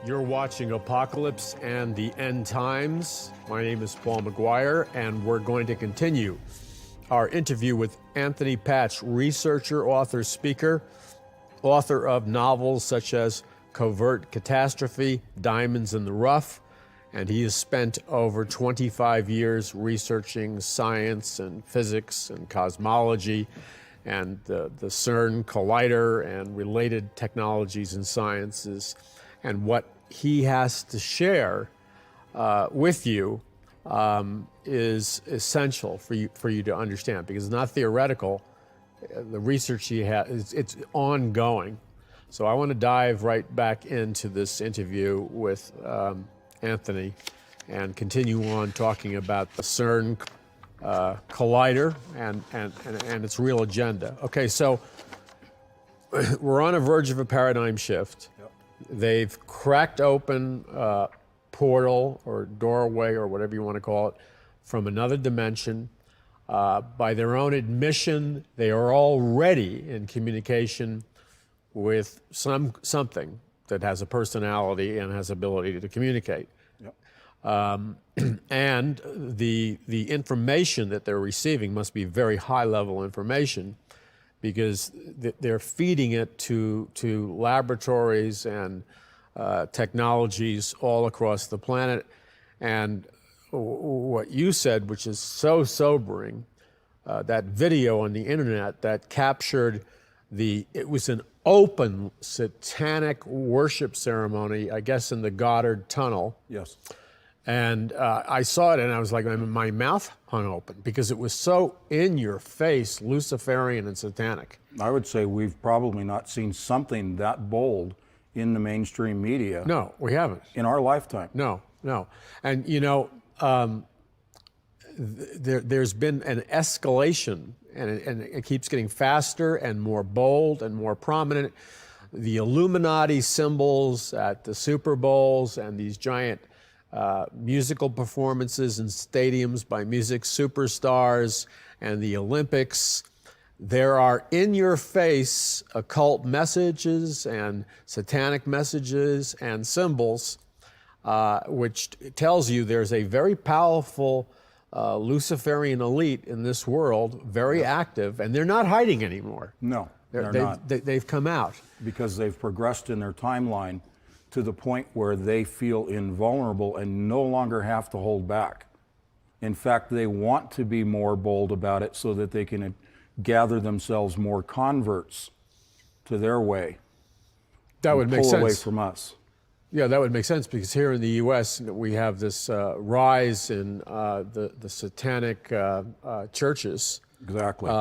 You're watching Apocalypse and the End Times. My name is Paul McGuire, and we're going to continue our interview with Anthony Patch, researcher, author, speaker, author of novels such as Covert Catastrophe, Diamonds in the Rough, and he has spent over 25 years researching science and physics and cosmology and the CERN collider and related technologies and sciences. And what he has to share with you is essential for you to understand, because it's not theoretical. The research he has, it's ongoing. So I want to dive right back into this interview with Anthony and continue on talking about the CERN collider and its real agenda. Okay, so we're on the verge of a paradigm shift. Yep. They've cracked open a portal or doorway or whatever you want to call it from another dimension. By their own admission, they are already in communication with something that has a personality and has ability to communicate. Yep. And the information that they're receiving must be very high-level information, because they're feeding it to laboratories and technologies all across the planet. And what you said, which is so sobering, that video on the internet that captured it was an open satanic worship ceremony, I guess in the Goddard Tunnel. Yes. And I saw it and I was like, my mouth hung open, because it was so in your face, Luciferian and satanic. I would say we've probably not seen something that bold in the mainstream media. No, we haven't. In our lifetime. No. And you know, there's been an escalation, and it keeps getting faster and more bold and more prominent. The Illuminati symbols at the Super Bowls and these giant musical performances in stadiums by music superstars and the Olympics. There are in-your-face occult messages and satanic messages and symbols, which tells you there's a very powerful Luciferian elite in this world, very active, and they're not hiding anymore. No, they're not. They've come out. Because they've progressed in their timeline to the point where they feel invulnerable and no longer have to hold back. In fact, they want to be more bold about it so that they can gather themselves more converts to their way. That would make sense. Pull away from us. Yeah, that would make sense, because here in the U.S. we have this rise in the satanic churches. Exactly.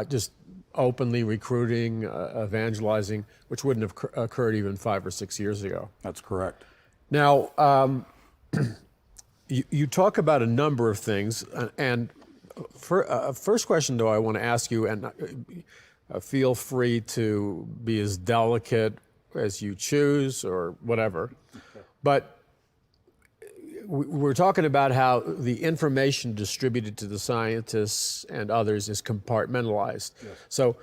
Just openly recruiting, evangelizing, which wouldn't have occurred even 5 or 6 years ago. That's correct. Now, you talk about a number of things, and first question, though, I want to ask you, and feel free to be as delicate as you choose or whatever, but we're talking about how the information distributed to the scientists and others is compartmentalized. Yes.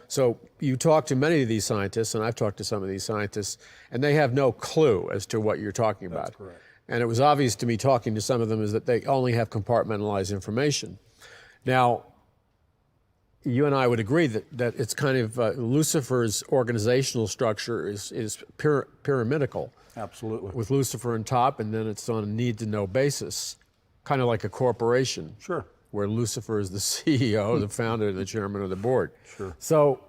So you talk to many of these scientists, and I've talked to some of these scientists, and they have no clue as to what you're talking about. That's correct. And it was obvious to me talking to some of them is that they only have compartmentalized information. Now, you and I would agree that it's kind of Lucifer's organizational structure is pyramidical. Absolutely. With Lucifer on top, and then it's on a need-to-know basis, kind of like a corporation. Sure. Where Lucifer is the CEO, the founder, the chairman of the board. Sure. So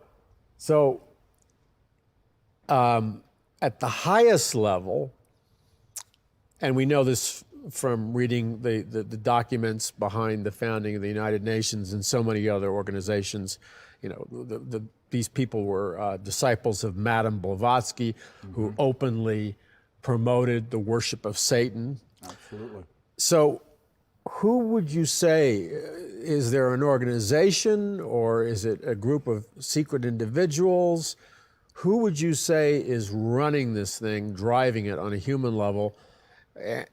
at the highest level, and we know this from reading the documents behind the founding of the United Nations and so many other organizations, you know, these people were disciples of Madame Blavatsky, who openly promoted the worship of Satan. Absolutely. So who would you say, is there an organization or is it a group of secret individuals? Who would you say is running this thing, driving it on a human level?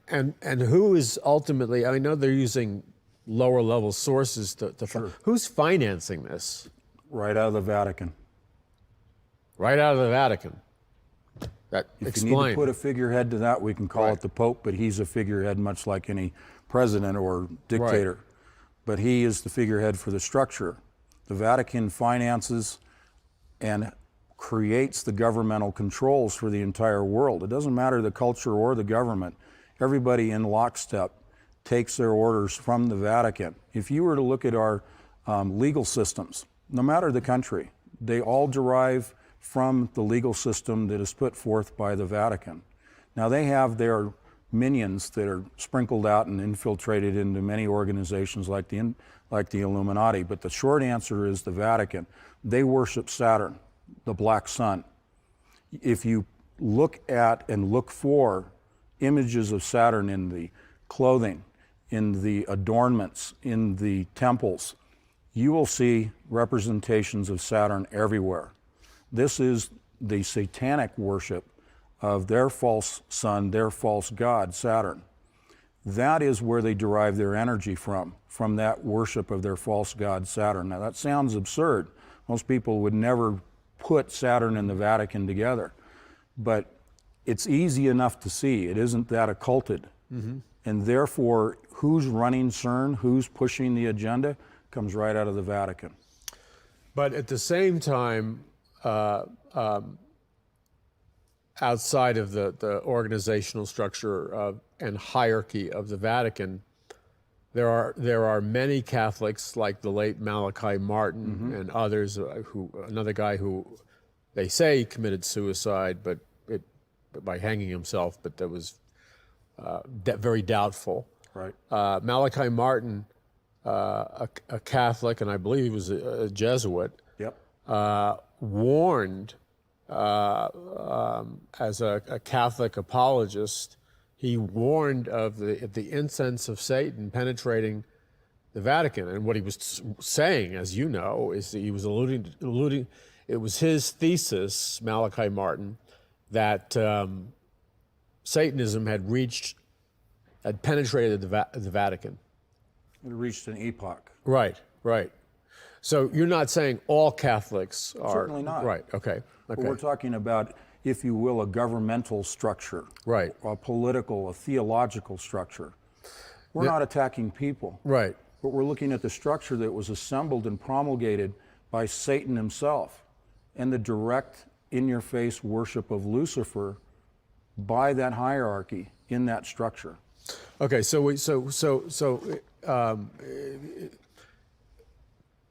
And who is ultimately, I know they're using lower level sources to Sure. Who's financing this? Right out of the Vatican. Right out of the Vatican. If you need to put a figurehead to that, we can call it the Pope, but he's a figurehead much like any president or dictator. Right. But he is the figurehead for the structure. The Vatican finances and creates the governmental controls for the entire world. It doesn't matter the culture or the government. Everybody in lockstep takes their orders from the Vatican. If you were to look at our legal systems, no matter the country, they all derive from the legal system that is put forth by the Vatican. Now they have their minions that are sprinkled out and infiltrated into many organizations like the Illuminati, but the short answer is the Vatican. They worship Saturn, the black sun. If you look at and look for images of Saturn in the clothing, in the adornments, in the temples, you will see representations of Saturn everywhere. This is the satanic worship of their false sun, their false god, Saturn. That is where they derive their energy from that worship of their false god, Saturn. Now that sounds absurd. Most people would never put Saturn and the Vatican together. But it's easy enough to see. It isn't that occulted. Mm-hmm. And therefore, who's running CERN, who's pushing the agenda, comes right out of the Vatican. But at the same time, outside of the organizational structure and hierarchy of the Vatican, there are many Catholics, like the late Malachi Martin, mm-hmm. and others, another guy who they say committed suicide, but by hanging himself, but that was very doubtful. Right. Malachi Martin, a Catholic, and I believe he was a Jesuit. Yep. Warned as a Catholic apologist, he warned of the incense of Satan penetrating the Vatican. And what he was saying, as you know, is that he was alluding. It was his thesis, Malachi Martin, that Satanism had penetrated the Vatican. It reached an epoch. Right. So you're not saying all Catholics are... Certainly not. Right, okay. But we're talking about, if you will, a governmental structure. Right. A political, a theological structure. We're not attacking people. Right. But we're looking at the structure that was assembled and promulgated by Satan himself, and the direct, in-your-face worship of Lucifer by that hierarchy in that structure. Okay,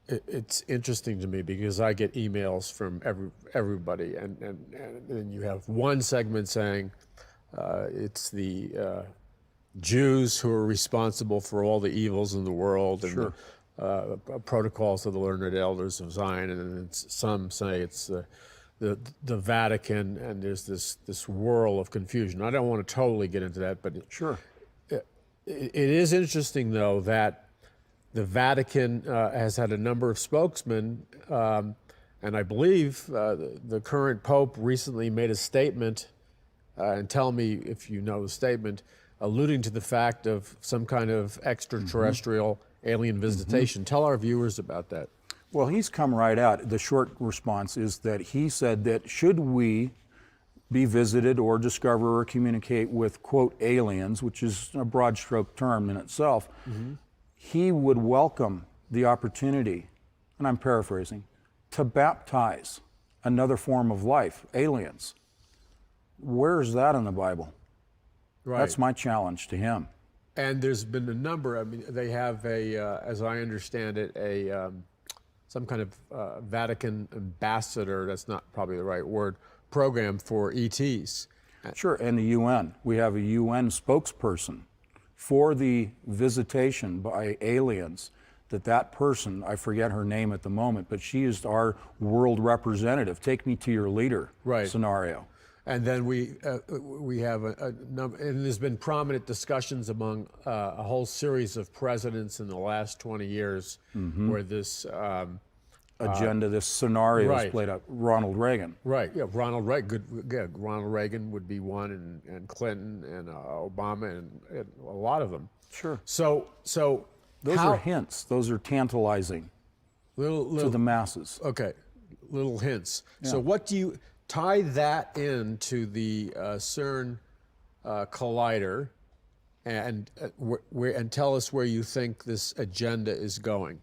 it's interesting to me because I get emails from everybody, and you have one segment saying it's the Jews who are responsible for all the evils in the world, and sure. the protocols of the learned elders of Zion, and then some say it's the Vatican, and there's this whirl of confusion. I don't want to totally get into that, but sure. It is interesting, though, that the Vatican has had a number of spokesmen, and I believe the current Pope recently made a statement, and tell me if you know the statement, alluding to the fact of some kind of extraterrestrial mm-hmm. alien visitation. Mm-hmm. Tell our viewers about that. Well, he's come right out. The short response is that he said that should we be visited or discover or communicate with, quote, aliens, which is a broad stroke term in itself, mm-hmm. he would welcome the opportunity, and I'm paraphrasing, to baptize another form of life, aliens. Where's that in the Bible? Right. That's my challenge to him. And there's been a number, they have as I understand it, some kind of Vatican ambassador, that's not probably the right word, program for ETs. Sure, and the UN. We have a UN spokesperson for the visitation by aliens, that person, I forget her name at the moment, but she is our world representative. Take me to your leader scenario. And then we have a number, and there's been prominent discussions among a whole series of presidents in the last 20 years mm-hmm. where this agenda, this scenario is played out. Ronald Reagan. Right, yeah, Ronald Reagan. Ronald Reagan would be one, and Clinton, and Obama, and a lot of them. Sure. So those are hints. Those are tantalizing little to the masses. Okay, little hints. Yeah. So what do you tie that into the CERN collider, and tell us where you think this agenda is going.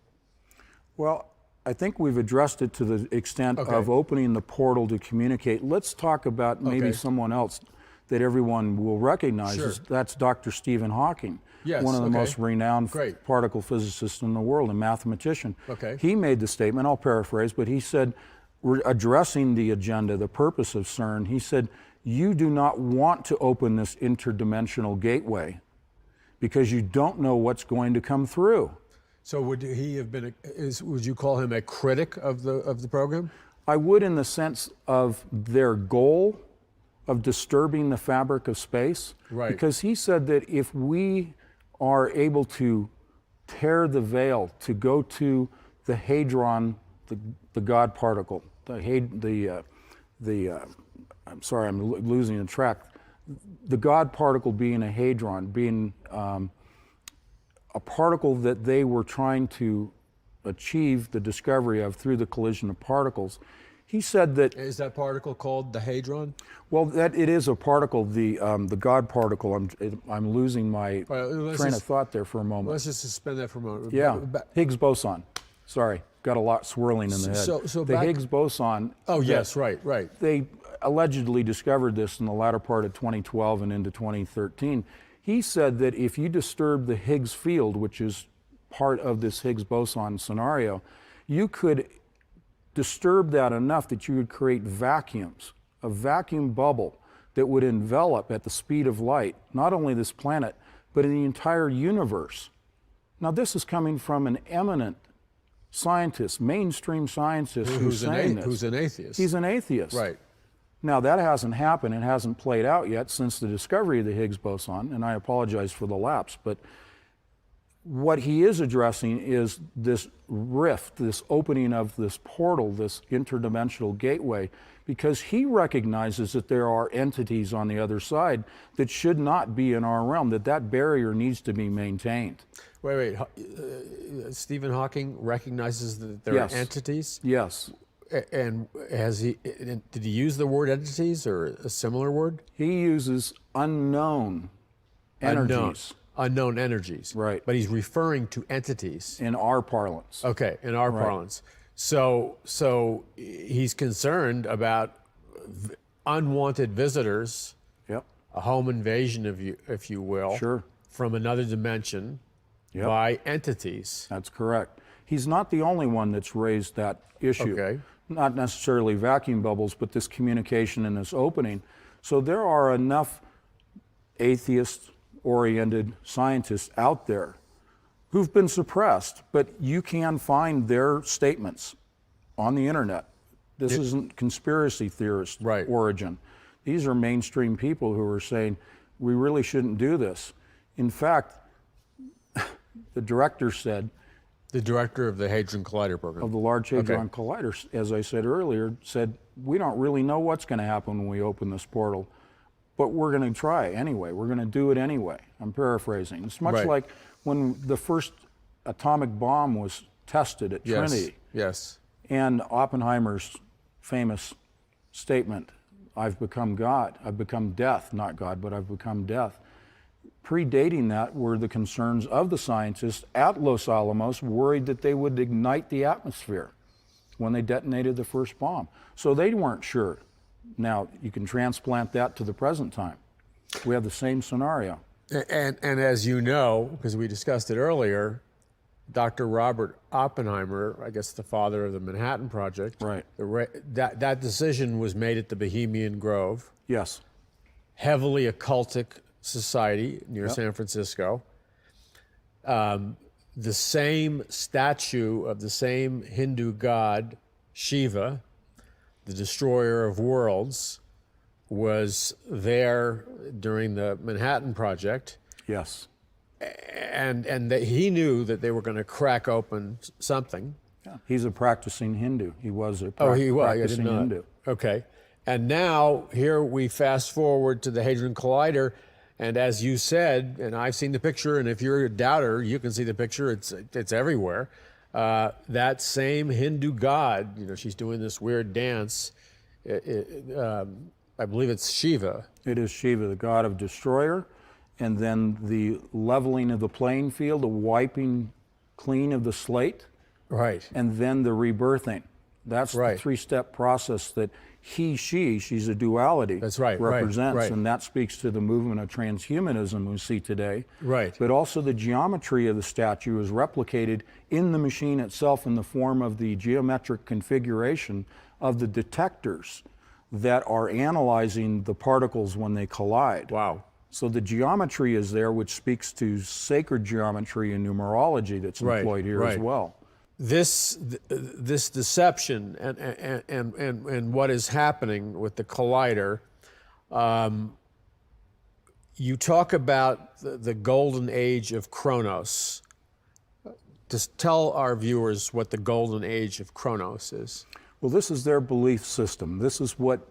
Well, I think we've addressed it to the extent Okay. of opening the portal to communicate. Let's talk about maybe Okay. someone else that everyone will recognize. Sure. That's Dr. Stephen Hawking, Yes, one of the okay. most renowned Great. particle physicists in the world, a mathematician. Okay. He made the statement, I'll paraphrase, but he said, we're addressing the agenda, the purpose of CERN. He said, you do not want to open this interdimensional gateway because you don't know what's going to come through. So would he have been? Would you call him a critic of the program? I would, in the sense of their goal of disturbing the fabric of space. Right. Because he said that if we are able to tear the veil, to go to the hadron, the God particle, I'm sorry, I'm losing the track. The God particle being a hadron, being a particle that they were trying to achieve the discovery of through the collision of particles. He said that... Is that particle called the hadron? Well, that it is a particle, the God particle. I'm losing my train of thought there for a moment. Let's just suspend that for a moment. Yeah, Higgs boson. Sorry, got a lot swirling in the head. So the Higgs boson. Oh, yes, right. They allegedly discovered this in the latter part of 2012 and into 2013. He said that if you disturb the Higgs field, which is part of this Higgs boson scenario, you could disturb that enough that you would create vacuums, a vacuum bubble that would envelop at the speed of light, not only this planet, but in the entire universe. Now, this is coming from an eminent scientist, mainstream scientist who's saying this. Who's an atheist. He's an atheist. Right. Now, that hasn't happened. It hasn't played out yet since the discovery of the Higgs boson, and I apologize for the lapse, but what he is addressing is this rift, this opening of this portal, this interdimensional gateway, because he recognizes that there are entities on the other side that should not be in our realm, that barrier needs to be maintained. Wait. Stephen Hawking recognizes that there Yes. are entities? Yes. And did he use the word entities or a similar word? He uses unknown energies. Unknown energies. Right. But he's referring to entities. In our parlance. Okay, in our parlance. So he's concerned about unwanted visitors, Yep. a home invasion, if you will, Sure. from another dimension Yep. by entities. That's correct. He's not the only one that's raised that issue. Okay. Not necessarily vacuum bubbles, but this communication and this opening. So there are enough atheist-oriented scientists out there who've been suppressed, but you can find their statements on the internet. This isn't conspiracy theorist origin. These are mainstream people who are saying, we really shouldn't do this. In fact, the director said, The director of the Hadron Collider program. of the Large Hadron Collider, as I said earlier, said, we don't really know what's going to happen when we open this portal, but we're going to try anyway. We're going to do it anyway. I'm paraphrasing. It's much like when the first atomic bomb was tested at Trinity. Yes. And Oppenheimer's famous statement, I've become God. I've become death, not God, but I've become death. Predating that were the concerns of the scientists at Los Alamos, worried that they would ignite the atmosphere when they detonated the first bomb. So they weren't sure. Now, you can transplant that to the present time. We have the same scenario. And as you know, because we discussed it earlier, Dr. Robert Oppenheimer, I guess the father of the Manhattan Project, that decision was made at the Bohemian Grove. Yes. Heavily occultic society near San Francisco. The same statue of the same Hindu god, Shiva, the destroyer of worlds, was there during the Manhattan Project. Yes. And that he knew that they were going to crack open something. Yeah. He's a practicing Hindu. He was a practicing practicing Hindu. Okay. And now here we fast forward to the Hadron Collider, and as you said, and I've seen the picture, and if you're a doubter, you can see the picture. It's everywhere. That same Hindu god, she's doing this weird dance, I believe it's Shiva. It is Shiva, the god of destroyer, and then the leveling of the playing field, the wiping clean of the slate, Right. and then the rebirthing. That's Right. the three-step process that she's a duality, That's right, represents, right. and that speaks to the movement of transhumanism we see today. Right. But also the geometry of the statue is replicated in the machine itself in the form of the geometric configuration of the detectors that are analyzing the particles when they collide. Wow. So the geometry is there, which speaks to sacred geometry and numerology that's employed here as well. This deception and what is happening with the collider, you talk about the golden age of Chronos. Just tell our viewers what the golden age of Chronos is. Well, this is their belief system. This is what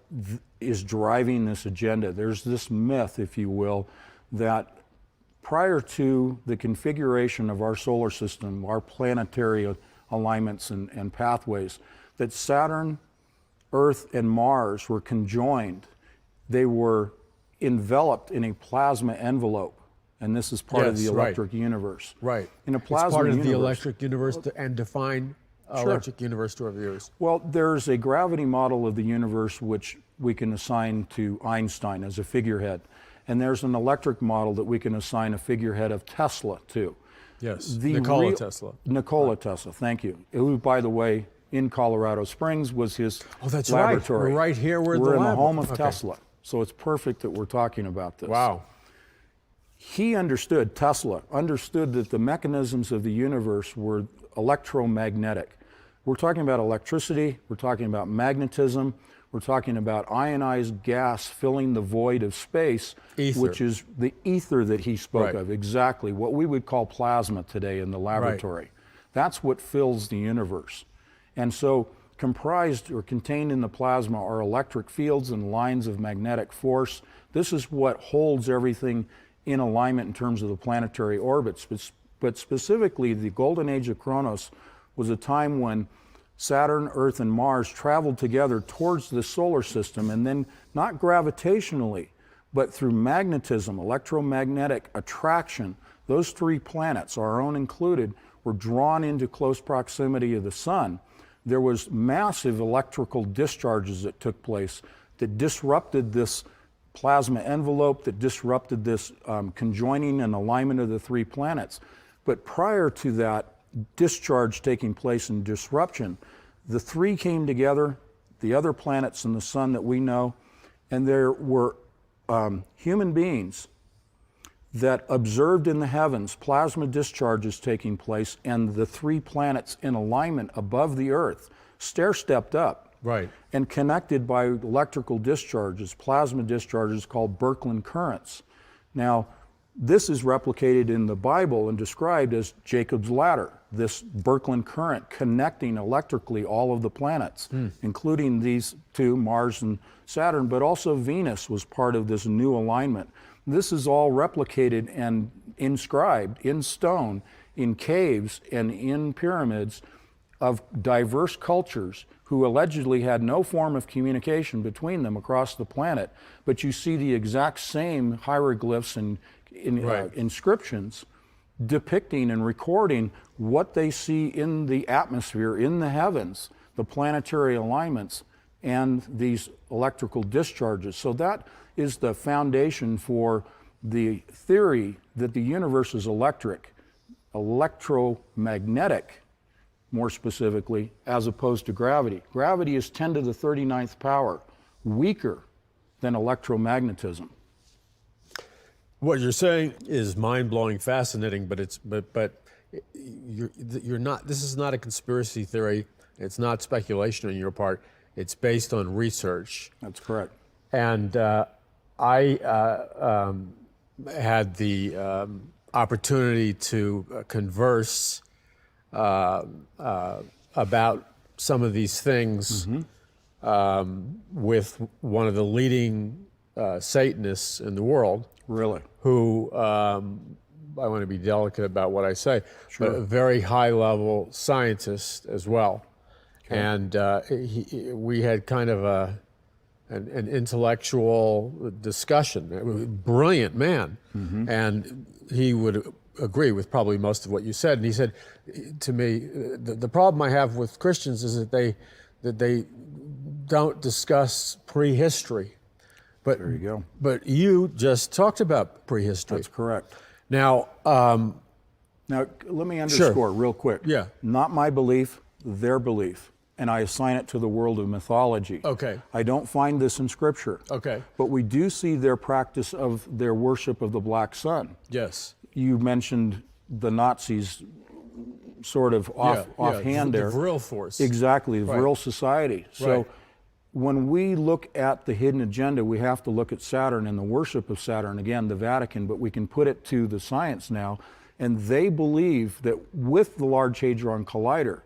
is driving this agenda. There's this myth, if you will, that prior to the configuration of our solar system, our planetary alignments and pathways, that Saturn, Earth, and Mars were conjoined. They were enveloped in a plasma envelope, and this is part of the electric universe. Right. In a plasma it's part of universe, the electric universe and define electric universe to our viewers. Well, there's a gravity model of the universe which we can assign to Einstein as a figurehead. And there's an electric model that we can assign a figurehead of Tesla to. Yes, Nikola Tesla. Nikola Tesla, thank you. Who, by the way, in Colorado Springs was his laboratory. Right. We're right here. We're in the home of Tesla. So it's perfect that we're talking about this. Wow. Tesla understood that the mechanisms of the universe were electromagnetic. We're talking about electricity, we're talking about magnetism, we're talking about ionized gas filling the void of space, which is the ether that he spoke of, exactly, what we would call plasma today in the laboratory. That's what fills the universe. And so comprised or contained in the plasma are electric fields and lines of magnetic force. This is what holds everything in alignment in terms of the planetary orbits. But specifically, the golden age of Chronos was a time when Saturn, Earth, and Mars traveled together towards the solar system, and then not gravitationally, but through magnetism, electromagnetic attraction, those three planets, our own included, were drawn into close proximity of the sun. There was massive electrical discharges that took place that disrupted this plasma envelope, that disrupted this conjoining and alignment of the three planets. But prior to that discharge taking place and disruption, the three came together, the other planets and the sun that we know, and there were human beings that observed in the heavens plasma discharges taking place and the three planets in alignment above the Earth, stair-stepped up, and connected by electrical discharges, plasma discharges called Birkeland currents. Now, this is replicated in the Bible and described as Jacob's ladder, this Birkeland current connecting electrically all of the planets, including these two, Mars and Saturn, but also Venus was part of this new alignment. This is all replicated and inscribed in stone, in caves and in pyramids of diverse cultures who allegedly had no form of communication between them across the planet, but you see the exact same hieroglyphs and inscriptions depicting and recording what they see in the atmosphere, in the heavens, the planetary alignments, and these electrical discharges. So that is the foundation for the theory that the universe is electromagnetic, more specifically, as opposed to gravity. Gravity is 10 to the 39th power, weaker than electromagnetism. What you're saying is mind-blowing, fascinating, but you're not. This is not a conspiracy theory. It's not speculation on your part. It's based on research. That's correct. And I had the opportunity to converse about some of these things with one of the leading Satanists in the world. Really? Who, I want to be delicate about what I say, but a very high-level scientist as well. Okay. And we had kind of an intellectual discussion. Brilliant man. And he would agree with probably most of what you said. And he said to me, the problem I have with Christians is that they don't discuss prehistory. But There you go. But you just talked about prehistory. That's correct. Now, Now, let me underscore real quick. Yeah. Not my belief, their belief. And I assign it to the world of mythology. Okay. I don't find this in Scripture. Okay. But we do see their practice of their worship of the black sun. Yes. You mentioned the Nazis sort of offhand there. The Vril force. Exactly, the Vril society. So Right. when we look at the hidden agenda, we have to look at Saturn and the worship of Saturn, again, the Vatican, but we can put it to the science now. And they believe that with the Large Hadron Collider,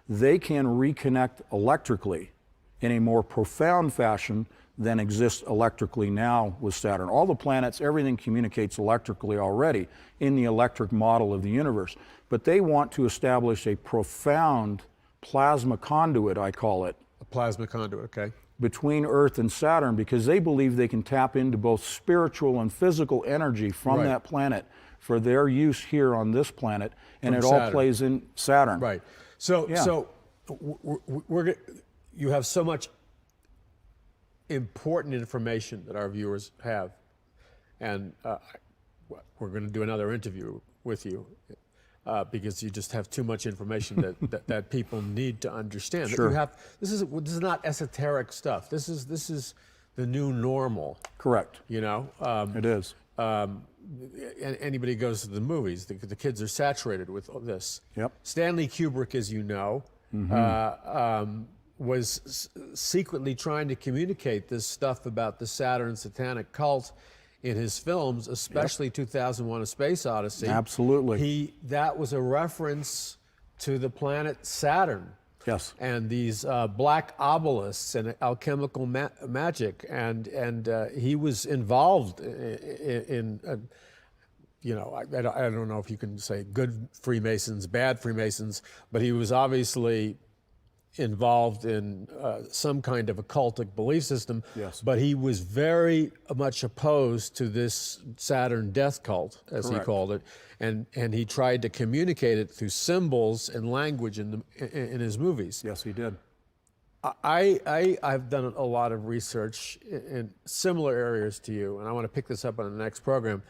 they can reconnect electrically in a more profound fashion than exists electrically now with Saturn. All the planets, everything communicates electrically already in the electric model of the universe. But they want to establish a profound plasma conduit, I call it, A plasma conduit, okay. between Earth and Saturn, because they believe they can tap into both spiritual and physical energy from Right. that planet for their use here on this planet, and From it all Saturn. plays in Saturn. Right. So, Yeah. you have so much important information that our viewers have, and we're going to do another interview with you because you just have too much information that people need to understand. Sure. This is not esoteric stuff. This is the new normal. Correct. You know. It is. Anybody goes to the movies, the kids are saturated with this. Yep. Stanley Kubrick, as you know, was secretly trying to communicate this stuff about the Saturn satanic cult in his films, especially 2001: A Space Odyssey. Absolutely. That was a reference to the planet Saturn. Yes. And these black obelisks and alchemical magic, and he was involved in I don't know if you can say good Freemasons, bad Freemasons, but he was obviously involved in some kind of occultic belief system. Yes. But he was very much opposed to this Saturn death cult, as he called it, and he tried to communicate it through symbols and language in his movies. Yes, he did. I've done a lot of research in similar areas to you, and I want to pick this up on the next program.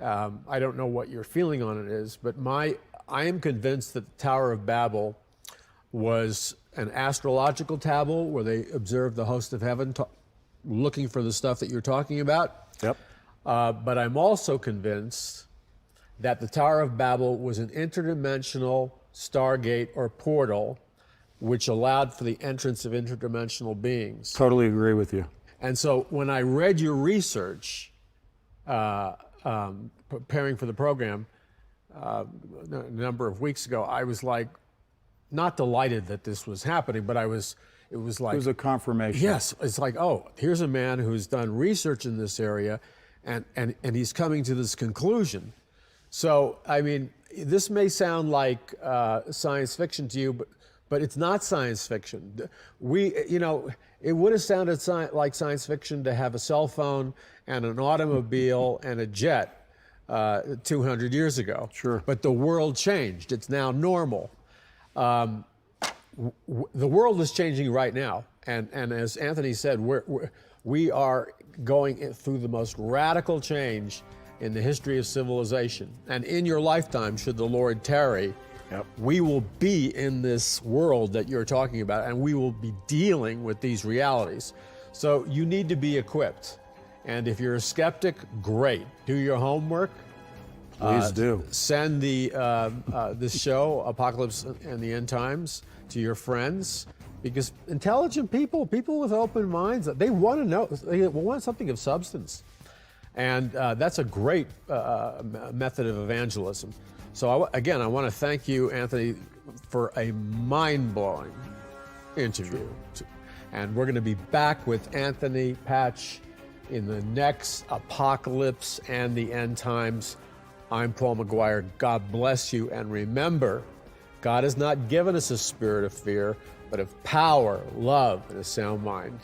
I don't know what your feeling on it is, but I am convinced that the Tower of Babel was an astrological tableau where they observed the host of heaven looking for the stuff that you're talking about. Yep. But I'm also convinced that the Tower of Babel was an interdimensional stargate or portal which allowed for the entrance of interdimensional beings. Totally agree with you. And so when I read your research, preparing for the program a number of weeks ago, I was like, not delighted that this was happening, but it was like... It was a confirmation. Yes, it's like, oh, here's a man who's done research in this area, and he's coming to this conclusion. So, I mean, this may sound like science fiction to you, but it's not science fiction. It would have sounded like science fiction to have a cell phone and an automobile and a jet 200 years ago. Sure. But the world changed. It's now normal. The world is changing right now, and as Anthony said, we are going through the most radical change in the history of civilization. And in your lifetime, should the Lord tarry, we will be in this world that you're talking about, and we will be dealing with these realities. So you need to be equipped. And if you're a skeptic, great. Do your homework. Please do. Send this show, Apocalypse and the End Times, to your friends, because intelligent people with open minds, they want to know, they want something of substance. And that's a great method of evangelism. So again, I want to thank you, Anthony, for a mind-blowing interview. And we're going to be back with Anthony Patch in the next Apocalypse and the End Times. I'm Paul McGuire. God bless you. And remember, God has not given us a spirit of fear, but of power, love, and a sound mind.